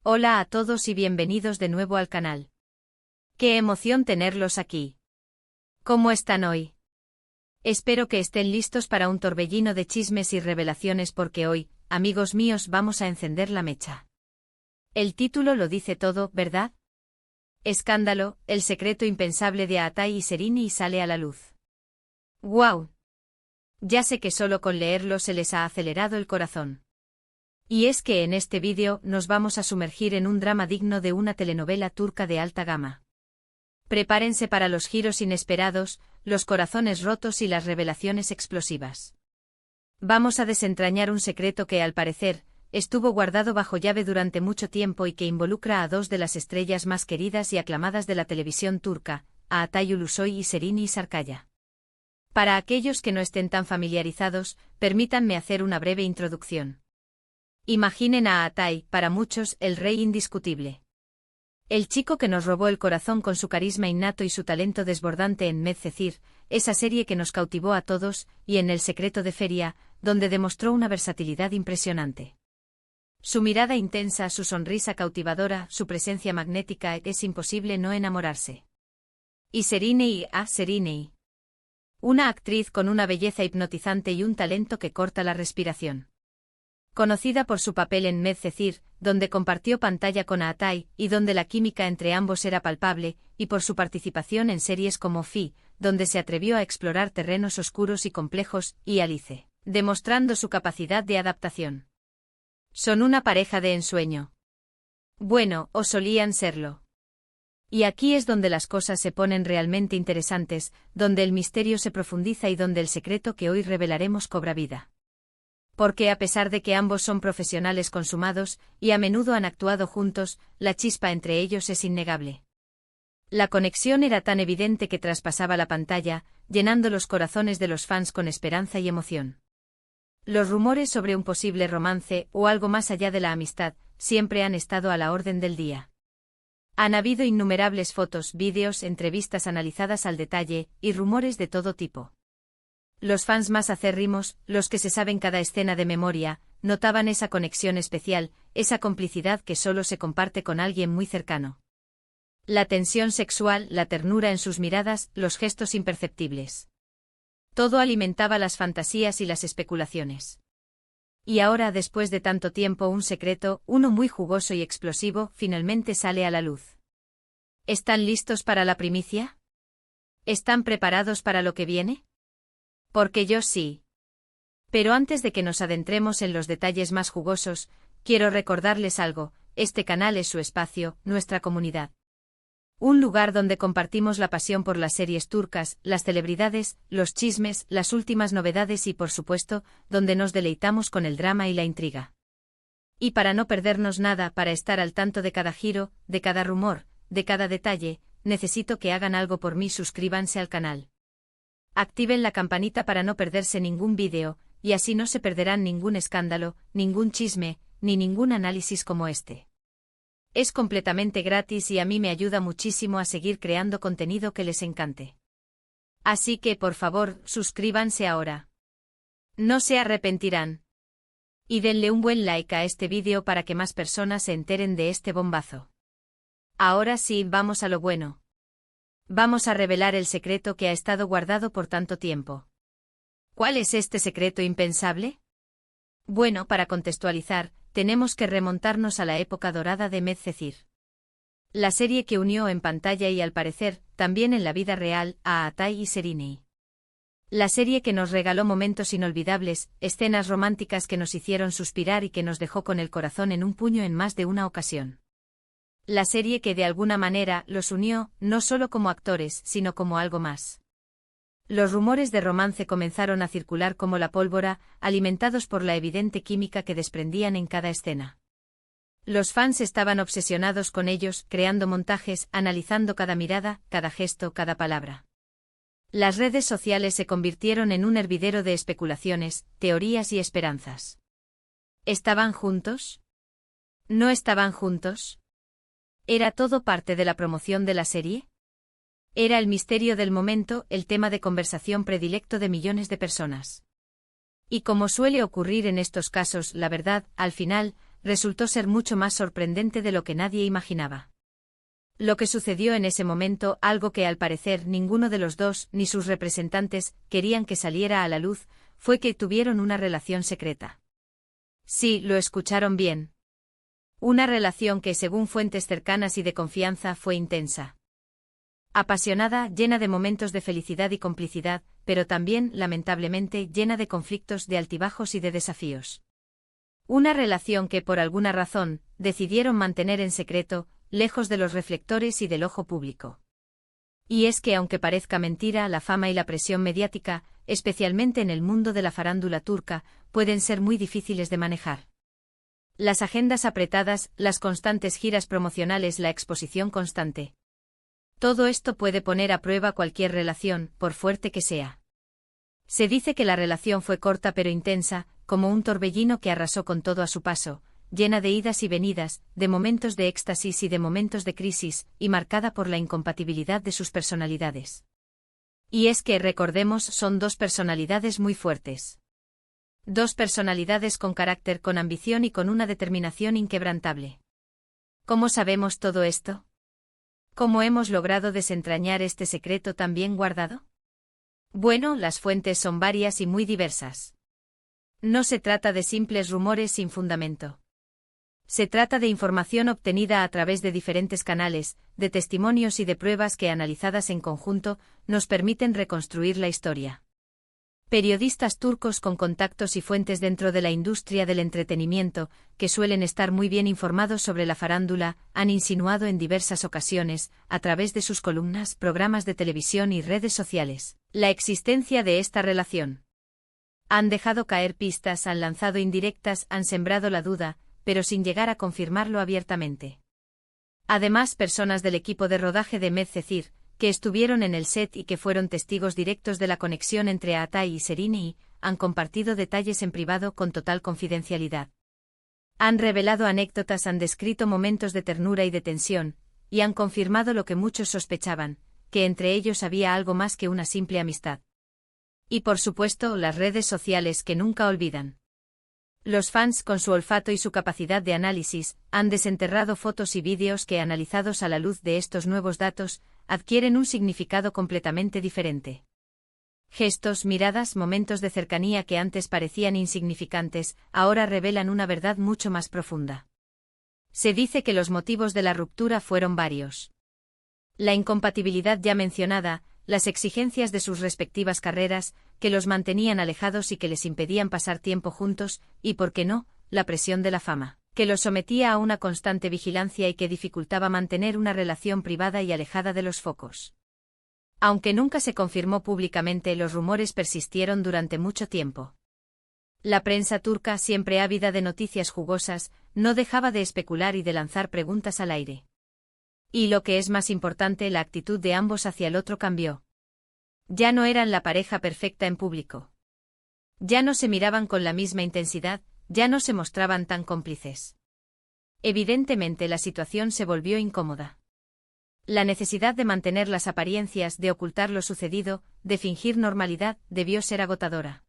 Hola a todos y bienvenidos de nuevo al canal. ¡Qué emoción tenerlos aquí! ¿Cómo están hoy? Espero que estén listos para un torbellino de chismes y revelaciones porque hoy, amigos míos, vamos a encender la mecha. El título lo dice todo, ¿verdad? Escándalo, el secreto impensable de Aatai y Serrini sale a la luz. ¡Guau! Ya sé que solo con leerlo se les ha acelerado el corazón. Y es que en este vídeo nos vamos a sumergir en un drama digno de una telenovela turca de alta gama. Prepárense para los giros inesperados, los corazones rotos y las revelaciones explosivas. Vamos a desentrañar un secreto que, al parecer, estuvo guardado bajo llave durante mucho tiempo y que involucra a dos de las estrellas más queridas y aclamadas de la televisión turca, a Aatai Ulusoy y Serrini Sarkaya. Para aquellos que no estén tan familiarizados, permítanme hacer una breve introducción. Imaginen a Aatai, para muchos, el rey indiscutible. El chico que nos robó el corazón con su carisma innato y su talento desbordante en Medcezir, esa serie que nos cautivó a todos, y en El secreto de Feria, donde demostró una versatilidad impresionante. Su mirada intensa, su sonrisa cautivadora, su presencia magnética, es imposible no enamorarse. Y Serrini, Serrini. Una actriz con una belleza hipnotizante y un talento que corta la respiración. Conocida por su papel en Medcezir, donde compartió pantalla con Aatai, y donde la química entre ambos era palpable, y por su participación en series como Fi, donde se atrevió a explorar terrenos oscuros y complejos, y Alice, demostrando su capacidad de adaptación. Son una pareja de ensueño. Bueno, o solían serlo. Y aquí es donde las cosas se ponen realmente interesantes, donde el misterio se profundiza y donde el secreto que hoy revelaremos cobra vida. Porque a pesar de que ambos son profesionales consumados, y a menudo han actuado juntos, la chispa entre ellos es innegable. La conexión era tan evidente que traspasaba la pantalla, llenando los corazones de los fans con esperanza y emoción. Los rumores sobre un posible romance, o algo más allá de la amistad, siempre han estado a la orden del día. Han habido innumerables fotos, vídeos, entrevistas analizadas al detalle, y rumores de todo tipo. Los fans más acérrimos, los que se saben cada escena de memoria, notaban esa conexión especial, esa complicidad que solo se comparte con alguien muy cercano. La tensión sexual, la ternura en sus miradas, los gestos imperceptibles. Todo alimentaba las fantasías y las especulaciones. Y ahora, después de tanto tiempo, un secreto, uno muy jugoso y explosivo, finalmente sale a la luz. ¿Están listos para la primicia? ¿Están preparados para lo que viene? Porque yo sí. Pero antes de que nos adentremos en los detalles más jugosos, quiero recordarles algo: este canal es su espacio, nuestra comunidad. Un lugar donde compartimos la pasión por las series turcas, las celebridades, los chismes, las últimas novedades y, por supuesto, donde nos deleitamos con el drama y la intriga. Y para no perdernos nada, para estar al tanto de cada giro, de cada rumor, de cada detalle, necesito que hagan algo por mí: suscríbanse al canal. Activen la campanita para no perderse ningún vídeo, y así no se perderán ningún escándalo, ningún chisme, ni ningún análisis como este. Es completamente gratis y a mí me ayuda muchísimo a seguir creando contenido que les encante. Así que, por favor, suscríbanse ahora. No se arrepentirán. Y denle un buen like a este vídeo para que más personas se enteren de este bombazo. Ahora sí, vamos a lo bueno. Vamos a revelar el secreto que ha estado guardado por tanto tiempo. ¿Cuál es este secreto impensable? Bueno, para contextualizar, tenemos que remontarnos a la época dorada de Medcezir. La serie que unió en pantalla y, al parecer, también en la vida real, a Aatai y Serrini. La serie que nos regaló momentos inolvidables, escenas románticas que nos hicieron suspirar y que nos dejó con el corazón en un puño en más de una ocasión. La serie que de alguna manera los unió, no solo como actores, sino como algo más. Los rumores de romance comenzaron a circular como la pólvora, alimentados por la evidente química que desprendían en cada escena. Los fans estaban obsesionados con ellos, creando montajes, analizando cada mirada, cada gesto, cada palabra. Las redes sociales se convirtieron en un hervidero de especulaciones, teorías y esperanzas. ¿Estaban juntos? ¿No estaban juntos? ¿Era todo parte de la promoción de la serie? Era el misterio del momento, el tema de conversación predilecto de millones de personas. Y como suele ocurrir en estos casos, la verdad, al final, resultó ser mucho más sorprendente de lo que nadie imaginaba. Lo que sucedió en ese momento, algo que al parecer ninguno de los dos, ni sus representantes, querían que saliera a la luz, fue que tuvieron una relación secreta. Sí, lo escucharon bien. Una relación que, según fuentes cercanas y de confianza, fue intensa. Apasionada, llena de momentos de felicidad y complicidad, pero también, lamentablemente, llena de conflictos, de altibajos y de desafíos. Una relación que, por alguna razón, decidieron mantener en secreto, lejos de los reflectores y del ojo público. Y es que, aunque parezca mentira, la fama y la presión mediática, especialmente en el mundo de la farándula turca, pueden ser muy difíciles de manejar. Las agendas apretadas, las constantes giras promocionales, la exposición constante. Todo esto puede poner a prueba cualquier relación, por fuerte que sea. Se dice que la relación fue corta pero intensa, como un torbellino que arrasó con todo a su paso, llena de idas y venidas, de momentos de éxtasis y de momentos de crisis, y marcada por la incompatibilidad de sus personalidades. Y es que, recordemos, son dos personalidades muy fuertes. Dos personalidades con carácter, con ambición y con una determinación inquebrantable. ¿Cómo sabemos todo esto? ¿Cómo hemos logrado desentrañar este secreto tan bien guardado? Bueno, las fuentes son varias y muy diversas. No se trata de simples rumores sin fundamento. Se trata de información obtenida a través de diferentes canales, de testimonios y de pruebas que, analizadas en conjunto, nos permiten reconstruir la historia. Periodistas turcos con contactos y fuentes dentro de la industria del entretenimiento, que suelen estar muy bien informados sobre la farándula, han insinuado en diversas ocasiones, a través de sus columnas, programas de televisión y redes sociales, la existencia de esta relación. Han dejado caer pistas, han lanzado indirectas, han sembrado la duda, pero sin llegar a confirmarlo abiertamente. Además, personas del equipo de rodaje de Medcezir, que estuvieron en el set y que fueron testigos directos de la conexión entre Atay y Serine, han compartido detalles en privado con total confidencialidad. Han revelado anécdotas, han descrito momentos de ternura y de tensión, y han confirmado lo que muchos sospechaban, que entre ellos había algo más que una simple amistad. Y por supuesto, las redes sociales que nunca olvidan. Los fans, con su olfato y su capacidad de análisis, han desenterrado fotos y vídeos que, analizados a la luz de estos nuevos datos, adquieren un significado completamente diferente. Gestos, miradas, momentos de cercanía que antes parecían insignificantes, ahora revelan una verdad mucho más profunda. Se dice que los motivos de la ruptura fueron varios. La incompatibilidad ya mencionada, las exigencias de sus respectivas carreras, que los mantenían alejados y que les impedían pasar tiempo juntos, y, por qué no, la presión de la fama, que los sometía a una constante vigilancia y que dificultaba mantener una relación privada y alejada de los focos. Aunque nunca se confirmó públicamente, los rumores persistieron durante mucho tiempo. La prensa turca, siempre ávida de noticias jugosas, no dejaba de especular y de lanzar preguntas al aire. Y lo que es más importante, la actitud de ambos hacia el otro cambió. Ya no eran la pareja perfecta en público. Ya no se miraban con la misma intensidad, ya no se mostraban tan cómplices. Evidentemente la situación se volvió incómoda. La necesidad de mantener las apariencias, de ocultar lo sucedido, de fingir normalidad, debió ser agotadora.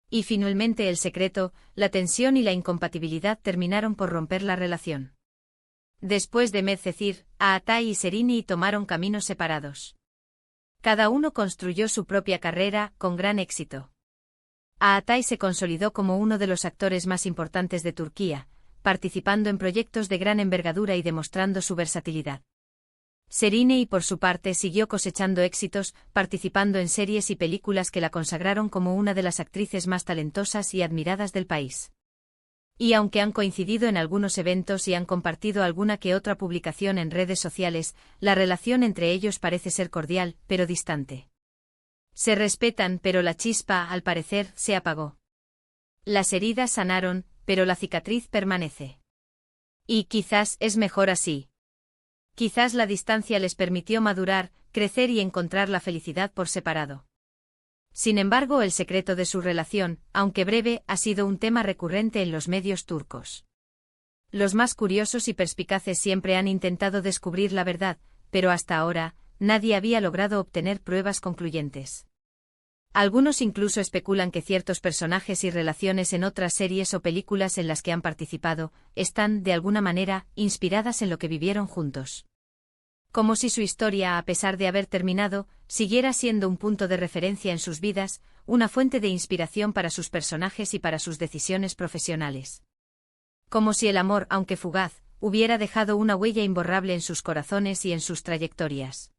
Y finalmente el secreto, la tensión y la incompatibilidad terminaron por romper la relación. Después de Medcezir, Atay y Serine tomaron caminos separados. Cada uno construyó su propia carrera, con gran éxito. Atay se consolidó como uno de los actores más importantes de Turquía, participando en proyectos de gran envergadura y demostrando su versatilidad. Serine, por su parte, siguió cosechando éxitos, participando en series y películas que la consagraron como una de las actrices más talentosas y admiradas del país. Y aunque han coincidido en algunos eventos y han compartido alguna que otra publicación en redes sociales, la relación entre ellos parece ser cordial, pero distante. Se respetan, pero la chispa, al parecer, se apagó. Las heridas sanaron, pero la cicatriz permanece. Y quizás es mejor así. Quizás la distancia les permitió madurar, crecer y encontrar la felicidad por separado. Sin embargo, el secreto de su relación, aunque breve, ha sido un tema recurrente en los medios turcos. Los más curiosos y perspicaces siempre han intentado descubrir la verdad, pero hasta ahora, nadie había logrado obtener pruebas concluyentes. Algunos incluso especulan que ciertos personajes y relaciones en otras series o películas en las que han participado están, de alguna manera, inspiradas en lo que vivieron juntos. Como si su historia, a pesar de haber terminado, siguiera siendo un punto de referencia en sus vidas, una fuente de inspiración para sus personajes y para sus decisiones profesionales. Como si el amor, aunque fugaz, hubiera dejado una huella imborrable en sus corazones y en sus trayectorias.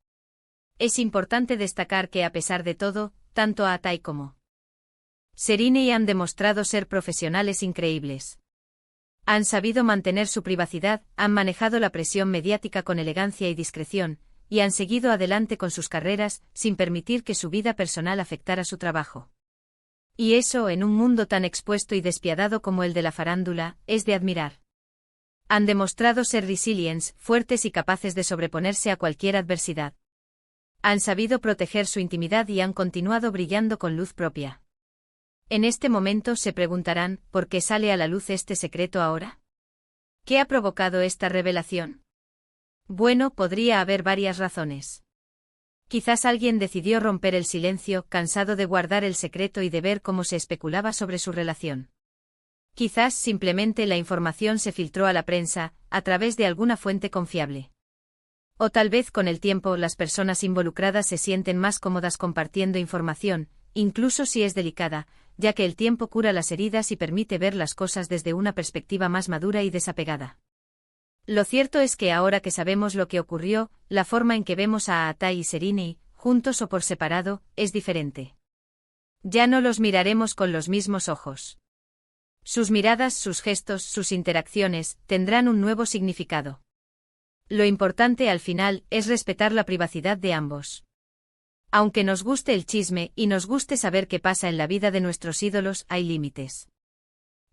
Es importante destacar que, a pesar de todo, tanto Atai como Serrini han demostrado ser profesionales increíbles. Han sabido mantener su privacidad, han manejado la presión mediática con elegancia y discreción, y han seguido adelante con sus carreras, sin permitir que su vida personal afectara su trabajo. Y eso, en un mundo tan expuesto y despiadado como el de la farándula, es de admirar. Han demostrado ser resilientes, fuertes y capaces de sobreponerse a cualquier adversidad. Han sabido proteger su intimidad y han continuado brillando con luz propia. En este momento se preguntarán, ¿por qué sale a la luz este secreto ahora? ¿Qué ha provocado esta revelación? Bueno, podría haber varias razones. Quizás alguien decidió romper el silencio, cansado de guardar el secreto y de ver cómo se especulaba sobre su relación. Quizás simplemente la información se filtró a la prensa, a través de alguna fuente confiable. O tal vez con el tiempo las personas involucradas se sienten más cómodas compartiendo información, incluso si es delicada, ya que el tiempo cura las heridas y permite ver las cosas desde una perspectiva más madura y desapegada. Lo cierto es que ahora que sabemos lo que ocurrió, la forma en que vemos a Atai y Serrini, juntos o por separado, es diferente. Ya no los miraremos con los mismos ojos. Sus miradas, sus gestos, sus interacciones, tendrán un nuevo significado. Lo importante al final es respetar la privacidad de ambos. Aunque nos guste el chisme y nos guste saber qué pasa en la vida de nuestros ídolos, hay límites.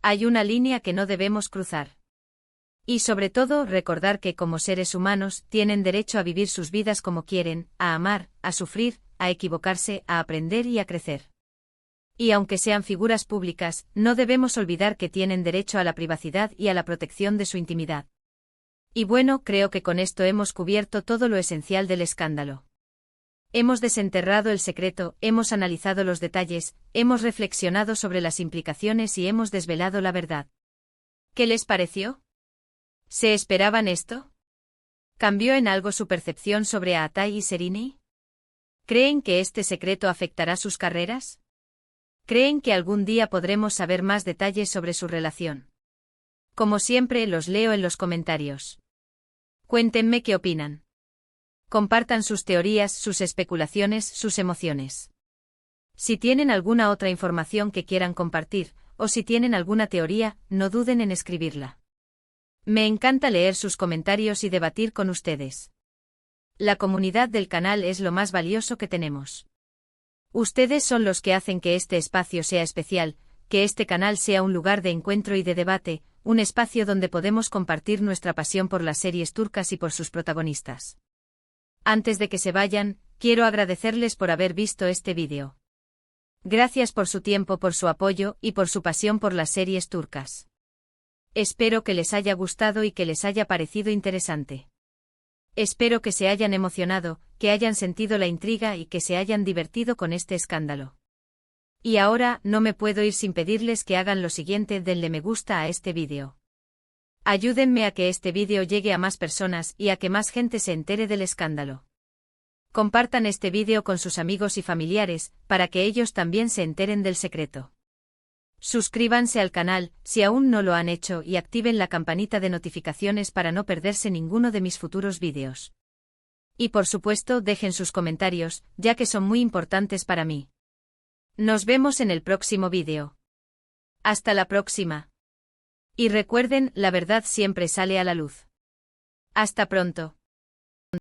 Hay una línea que no debemos cruzar. Y sobre todo recordar que como seres humanos tienen derecho a vivir sus vidas como quieren, a amar, a sufrir, a equivocarse, a aprender y a crecer. Y aunque sean figuras públicas, no debemos olvidar que tienen derecho a la privacidad y a la protección de su intimidad. Y bueno, creo que con esto hemos cubierto todo lo esencial del escándalo. Hemos desenterrado el secreto, hemos analizado los detalles, hemos reflexionado sobre las implicaciones y hemos desvelado la verdad. ¿Qué les pareció? ¿Se esperaban esto? ¿Cambió en algo su percepción sobre Atai y Serrini? ¿Creen que este secreto afectará sus carreras? ¿Creen que algún día podremos saber más detalles sobre su relación? Como siempre, los leo en los comentarios. Cuéntenme qué opinan. Compartan sus teorías, sus especulaciones, sus emociones. Si tienen alguna otra información que quieran compartir, o si tienen alguna teoría, no duden en escribirla. Me encanta leer sus comentarios y debatir con ustedes. La comunidad del canal es lo más valioso que tenemos. Ustedes son los que hacen que este espacio sea especial, que este canal sea un lugar de encuentro y de debate, un espacio donde podemos compartir nuestra pasión por las series turcas y por sus protagonistas. Antes de que se vayan, quiero agradecerles por haber visto este vídeo. Gracias por su tiempo, por su apoyo y por su pasión por las series turcas. Espero que les haya gustado y que les haya parecido interesante. Espero que se hayan emocionado, que hayan sentido la intriga y que se hayan divertido con este escándalo. Y ahora, no me puedo ir sin pedirles que hagan lo siguiente: denle me gusta a este vídeo. Ayúdenme a que este vídeo llegue a más personas y a que más gente se entere del escándalo. Compartan este vídeo con sus amigos y familiares, para que ellos también se enteren del secreto. Suscríbanse al canal, si aún no lo han hecho, y activen la campanita de notificaciones para no perderse ninguno de mis futuros vídeos. Y por supuesto, dejen sus comentarios, ya que son muy importantes para mí. Nos vemos en el próximo vídeo. Hasta la próxima. Y recuerden, la verdad siempre sale a la luz. Hasta pronto.